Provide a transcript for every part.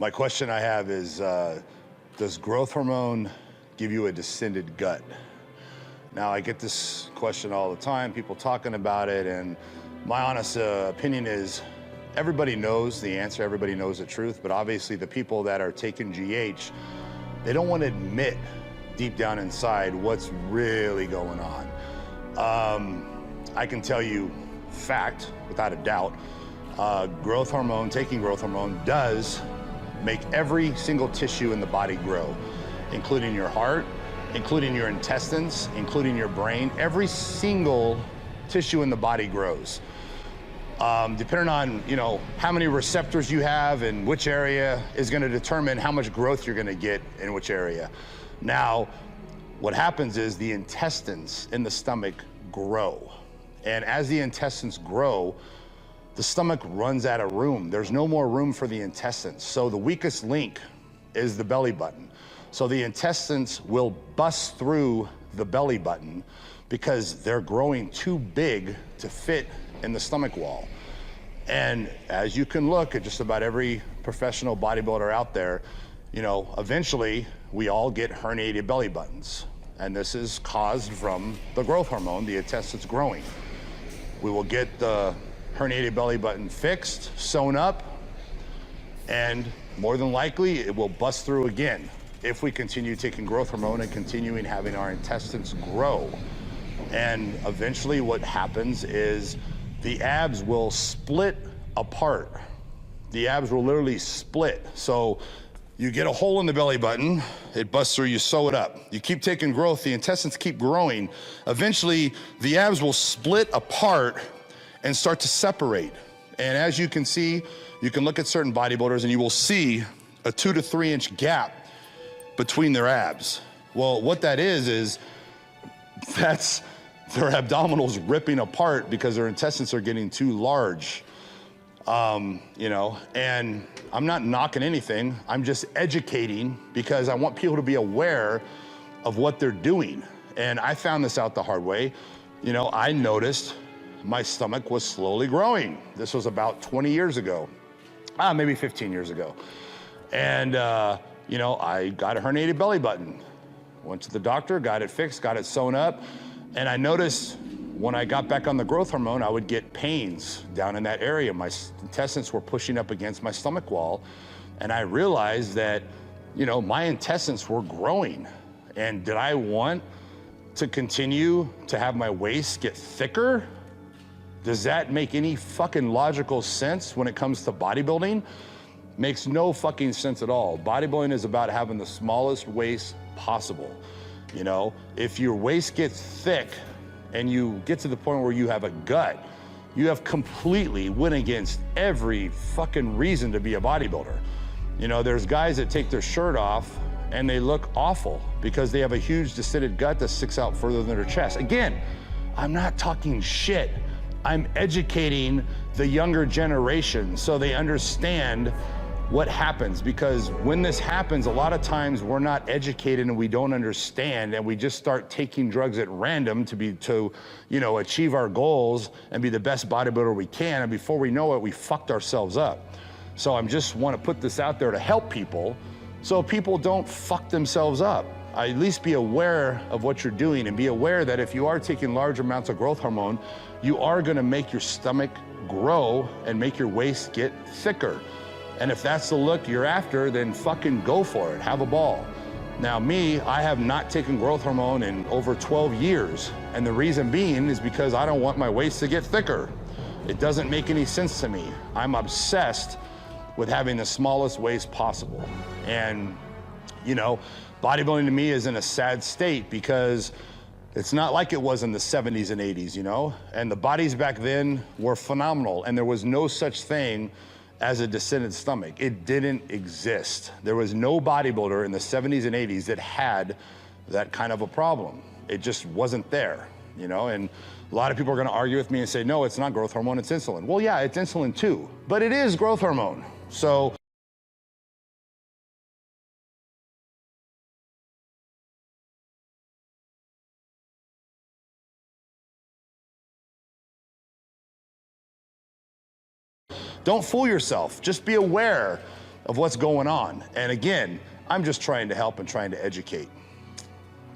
My question I have is, does growth hormone give you a distended gut? Now, I get this question all the time, people talking about it, and my honest opinion is everybody knows the answer, everybody knows the truth, but obviously the people that are taking GH, they don't want to admit deep down inside what's really going on. I can tell you fact, without a doubt, taking growth hormone does make every single tissue in the body grow, including your heart, including your intestines, including your brain. Every single tissue in the body grows. Depending on, how many receptors you have and which area is gonna determine how much growth you're gonna get in which area. Now, what happens is the intestines in the stomach grow. And as the intestines grow, the stomach runs out of room. There's no more room for the intestines. So the weakest link is the belly button. So the intestines will bust through the belly button because they're growing too big to fit in the stomach wall. And as you can look at just about every professional bodybuilder out there, eventually we all get herniated belly buttons. And this is caused from the growth hormone, the intestines growing. We will get the herniated belly button fixed, sewn up, and more than likely it will bust through again if we continue taking growth hormone and continuing having our intestines grow. And eventually what happens is the abs will split apart. The abs will literally split. So you get a hole in the belly button, it busts through, you sew it up. You keep taking growth, the intestines keep growing. Eventually the abs will split apart and start to separate. And as you can see, you can look at certain bodybuilders and you will see a 2 to 3 inch gap between their abs. Well, what that is that's their abdominals ripping apart because their intestines are getting too large. And I'm not knocking anything, I'm just educating because I want people to be aware of what they're doing. And I found this out the hard way. I noticed my stomach was slowly growing. This was about 20 years ago, maybe 15 years ago. And, I got a herniated belly button. Went to the doctor, got it fixed, got it sewn up. And I noticed when I got back on the growth hormone, I would get pains down in that area. My intestines were pushing up against my stomach wall. And I realized that, my intestines were growing. And did I want to continue to have my waist get thicker? Does that make any fucking logical sense when it comes to bodybuilding? Makes no fucking sense at all. Bodybuilding is about having the smallest waist possible. If your waist gets thick and you get to the point where you have a gut, you have completely went against every fucking reason to be a bodybuilder. There's guys that take their shirt off and they look awful because they have a huge distended gut that sticks out further than their chest. Again, I'm not talking shit. I'm educating the younger generation so they understand what happens, because when this happens, a lot of times we're not educated and we don't understand, and we just start taking drugs at random to achieve our goals and be the best bodybuilder we can, and before we know it, we fucked ourselves up. So I just want to put this out there to help people so people don't fuck themselves up. At least be aware of what you're doing, and be aware that if you are taking large amounts of growth hormone, you are gonna make your stomach grow and make your waist get thicker. And if that's the look you're after, then fucking go for it, have a ball. Now me, I have not taken growth hormone in over 12 years. And the reason being is because I don't want my waist to get thicker. It doesn't make any sense to me. I'm obsessed with having the smallest waist possible. And bodybuilding to me is in a sad state because it's not like it was in the 70s and 80s, And the bodies back then were phenomenal, and there was no such thing as a distended stomach. It didn't exist. There was no bodybuilder in the 70s and 80s that had that kind of a problem. It just wasn't there, And a lot of people are gonna argue with me and say, no, it's not growth hormone, it's insulin. Well, yeah, it's insulin too, but it is growth hormone. So don't fool yourself. Just be aware of what's going on. And again, I'm just trying to help and trying to educate.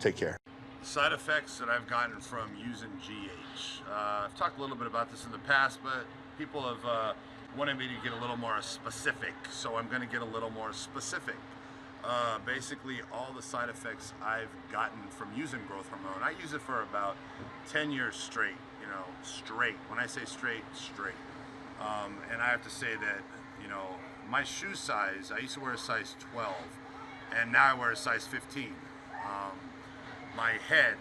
Take care. Side effects that I've gotten from using GH. I've talked a little bit about this in the past, but people have wanted me to get a little more specific, so I'm going to get a little more specific. Basically, all the side effects I've gotten from using growth hormone, I use it for about 10 years straight, you know, straight. When I say straight, straight. And I have to say that, you know, my shoe size, I used to wear a size 12, and now I wear a size 15. My head,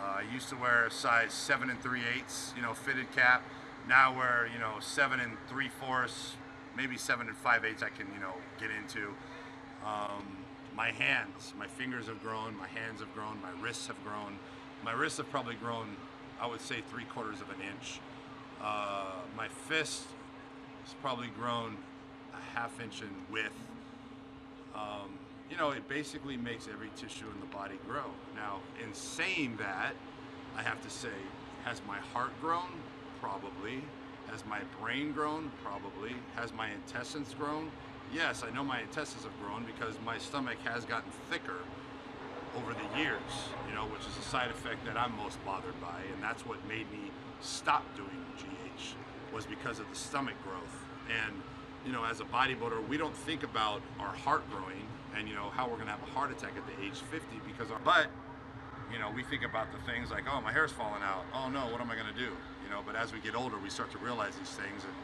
I used to wear a size 7 3/8, you know, fitted cap. Now I wear, you know, 7 3/4, maybe 7 5/8 I can, you know, get into. My hands, my fingers have grown, my hands have grown, my wrists have grown. My wrists have probably grown, I would say 3/4 of an inch. My fist has probably grown a half inch in width. You know, it basically makes every tissue in the body grow. Now, in saying that, I have to say, has my heart grown? Probably. Has my brain grown? Probably. Has my intestines grown? Yes, I know my intestines have grown because my stomach has gotten thicker over the years, you know, which is a side effect that I'm most bothered by, and that's what made me stop doing GH, was because of the stomach growth. And, you know, as a bodybuilder, we don't think about our heart growing and, you know, how we're gonna have a heart attack at the age 50 because but, you know, we think about the things like, oh, my hair's falling out. Oh no, what am I gonna do? You know, but as we get older, we start to realize these things, and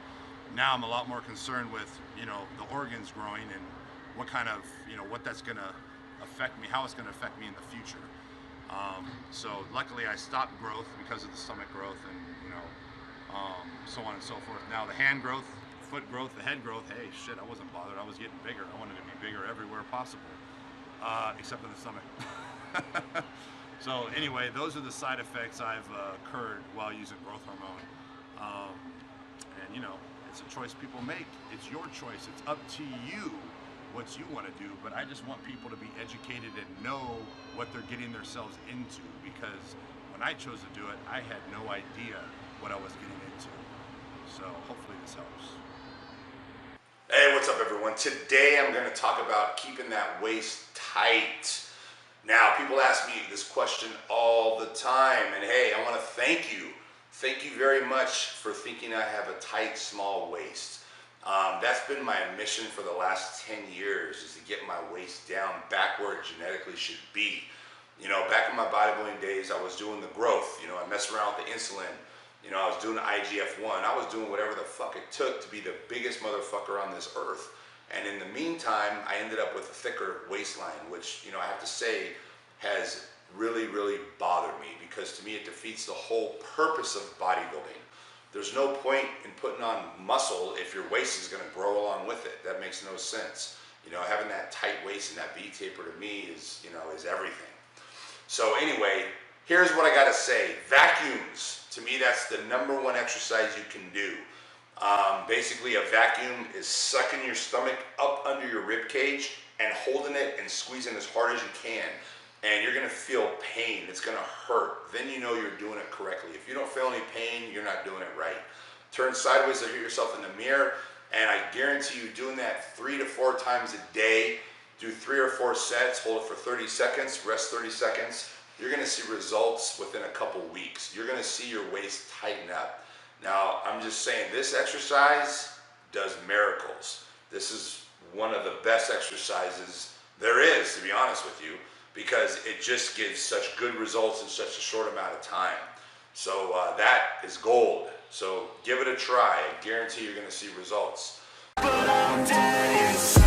now I'm a lot more concerned with, you know, the organs growing and what kind of, you know, what that's gonna affect me, how it's gonna affect me in the future. So luckily I stopped growth because of the stomach growth and, you know, so on and so forth. Now the hand growth, foot growth, the head growth, hey, shit, I wasn't bothered. I was getting bigger. I wanted to be bigger everywhere possible, except in the stomach. So anyway, those are the side effects I've occurred while using growth hormone. And you know, it's a choice people make. It's your choice. It's up to you what you want to do. But I just want people to be educated and know what they're getting themselves into, because when I chose to do it, I had no idea what I was getting into. So hopefully this helps. Hey, what's up everyone? Today I'm going to talk about keeping that waist tight. Now, people ask me this question all the time, and hey, I want to thank you. Thank you very much for thinking I have a tight, small waist. That's been my mission for the last 10 years, is to get my waist down back where it genetically should be. You know, back in my bodybuilding days, I was doing the growth. You know, I messed around with the insulin. You know, I was doing the IGF-1. I was doing whatever the fuck it took to be the biggest motherfucker on this earth. And in the meantime, I ended up with a thicker waistline, which, you know, I have to say has really, really bothered me, because to me it defeats the whole purpose of bodybuilding. There's no point in putting on muscle if your waist is going to grow along with it. That makes no sense. You know, having that tight waist and that V-taper to me is, you know, is everything. So anyway, here's what I got to say. Vacuums, to me, that's the #1 exercise you can do. Basically, a vacuum is sucking your stomach up under your rib cage and holding it and squeezing as hard as you can. And you're gonna feel pain. It's gonna hurt. Then you know you're doing it correctly. If you don't feel any pain, you're not doing it right. Turn sideways, look at yourself in the mirror, and I guarantee you, doing that 3 to 4 times a day, do 3 or 4 sets, hold it for 30 seconds, rest 30 seconds, you're gonna see results within a couple weeks. You're gonna see your waist tighten up. Now, I'm just saying, this exercise does miracles. This is one of the best exercises there is, to be honest with you, because it just gives such good results in such a short amount of time. So that is gold. So give it a try. I guarantee you're going to see results. But I'm dead inside.